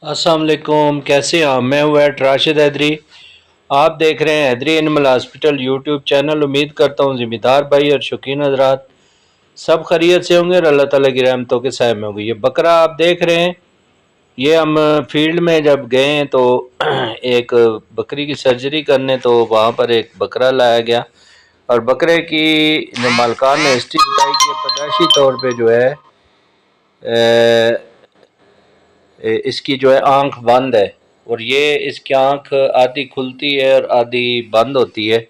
अस्सलाम वालेकुम, कैसे हैं आप? मैं हूँ एड राशिद हैदरी। आप देख रहे हैं Haidri animal hospital YouTube channel. उम्मीद करता हूँ ज़िम्मेदार भाई और शौकीन हज़रात सब खैरियत से होंगे और अल्लाह ताला की रहमतों के साए में होंगे। ये बकरा आप देख रहे हैं, ये हम फील्ड में जब गए हैं तो एक बकरी की सर्जरी करने, तो वहाँ पर एक बकरा लाया गया और बकरे की मालकान ने हिस्ट्री बताई कि पैदाइशी तौर पे जो है इसकी जो है आंख बंद है और ये इसकी आंख आधी खुलती है और आधी बंद होती है,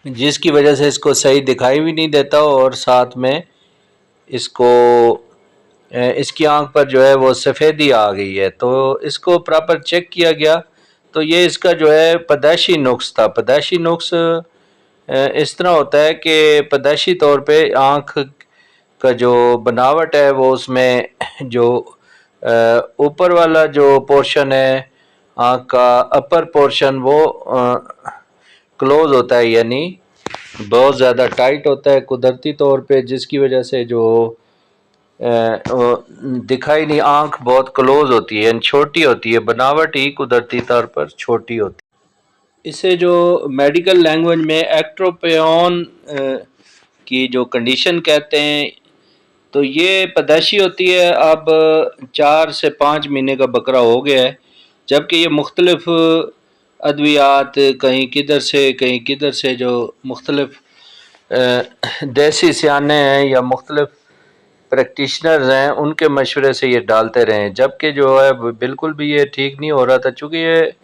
जिसकी वजह से इसको सही दिखाई भी नहीं देता और साथ में इसको इसकी आंख पर जो है वो सफ़ेदी आ गई है। तो इसको प्रॉपर चेक किया गया तो ये इसका जो है पैदाइशी नुक्स था। पैदाइशी नुक्स इस तरह होता है कि पैदाइशी तौर पे आंख का जो बनावट है वो उसमें जो ऊपर वाला जो पोर्शन है आँख का अपर पोर्शन वो क्लोज होता है, यानी बहुत ज़्यादा टाइट होता है कुदरती तौर पे, जिसकी वजह से जो दिखाई नहीं, आँख बहुत क्लोज होती है, छोटी होती है, बनावट ही कुदरती तौर पर छोटी होती है। इसे जो मेडिकल लैंग्वेज में एक्ट्रोपियन की जो कंडीशन कहते हैं, तो ये पैदाइशी होती है। अब 4 से 5 महीने का बकरा हो गया है, जबकि ये मुख्तलिफ अद्वियात कहीं किधर से जो मुख्तलिफ देसी सियाने हैं या मुख्तलिफ प्रैक्टिशनर्स हैं उनके मशवरे से ये डालते रहे, जबकि जो है बिल्कुल भी ये ठीक नहीं हो रहा था, चूँकि ये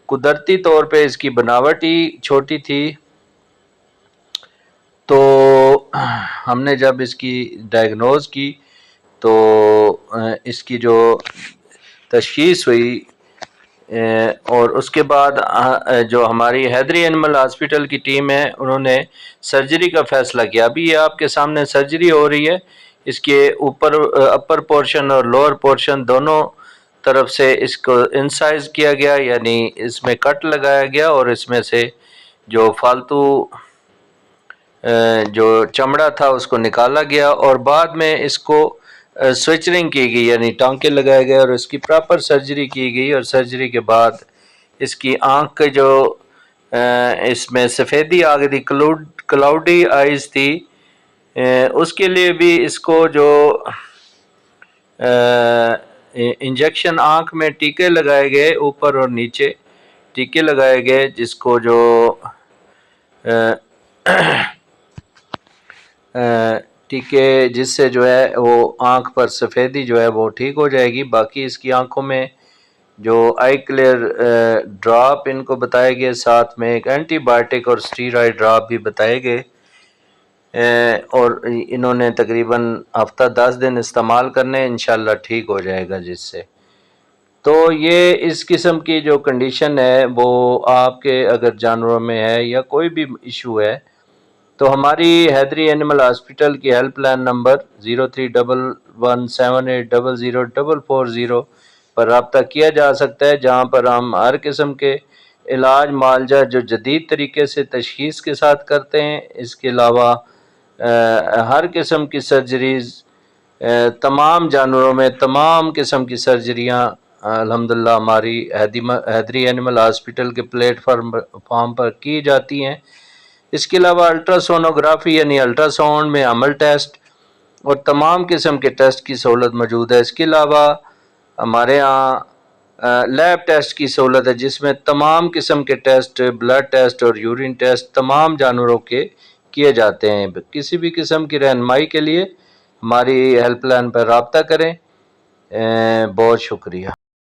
कुदरती तौर पे इसकी बनावट ही छोटी थी। तो हमने जब इसकी डायग्नोज की तो इसकी जो तशखीस हुई और उसके बाद जो हमारी हैदरी एनिमल हॉस्पिटल की टीम है उन्होंने सर्जरी का फ़ैसला किया। अभी ये आपके सामने सर्जरी हो रही है। इसके ऊपर अपर पोर्शन और लोअर पोर्शन दोनों तरफ से इसको इंसाइज किया गया, यानी इसमें कट लगाया गया और इसमें से जो फालतू जो चमड़ा था उसको निकाला गया और बाद में इसको स्विचरिंग की गई, यानी टांके लगाए गए और इसकी प्रॉपर सर्जरी की गई। और सर्जरी के बाद इसकी आँख के जो इसमें सफ़ेदी आ गई थी, क्लाउडी आइज़ थी, उसके लिए भी इसको जो इंजेक्शन आँख में टीके लगाए गए, ऊपर और नीचे टीके लगाए गए, जिसको जो टीके जिससे जो है वो आँख पर सफ़ेदी जो है वो ठीक हो जाएगी। बाकी इसकी आँखों में जो आई क्लियर ड्रॉप इनको बताए गए, साथ में एक एंटीबायोटिक और स्टीरॉयड ड्रॉप भी बताए गए और इन्होंने तकरीबन हफ्ता 10 दिन इस्तेमाल करने, इंशाल्लाह ठीक हो जाएगा जिससे। तो ये इस किस्म की जो कंडीशन है वो आपके अगर जानवरों में है या कोई भी इशू है तो हमारी हैदरी एनिमल हॉस्पिटल की हेल्पलाइन नंबर 0311780040 पर रब्ता किया जा सकता है, जहाँ पर हम हर किस्म के इलाज मालजा जो जदीद तरीके से तशखीस के साथ करते हैं। इसके अलावा हर किस्म की सर्जरीज़ तमाम जानवरों में तमाम किस्म की सर्जरियाँ अल्हम्दुलिल्लाह हमारी हैदरी एनिमल हॉस्पिटल के प्लेटफार्म पर की जाती हैं। इसके अलावा अल्ट्रासोनोग्राफी यानी अल्ट्रासाउंड में अमल टेस्ट और तमाम किस्म के टेस्ट की सहूलत मौजूद है। इसके अलावा हमारे यहाँ लैब टेस्ट की सहूलत है, जिसमें तमाम किस्म के टेस्ट, ब्लड टेस्ट और यूरिन टेस्ट तमाम जानवरों के किए जाते हैं। किसी भी किस्म की रहनुमाई के लिए हमारी हेल्पलाइन पर रब्ता करें। बहुत शुक्रिया।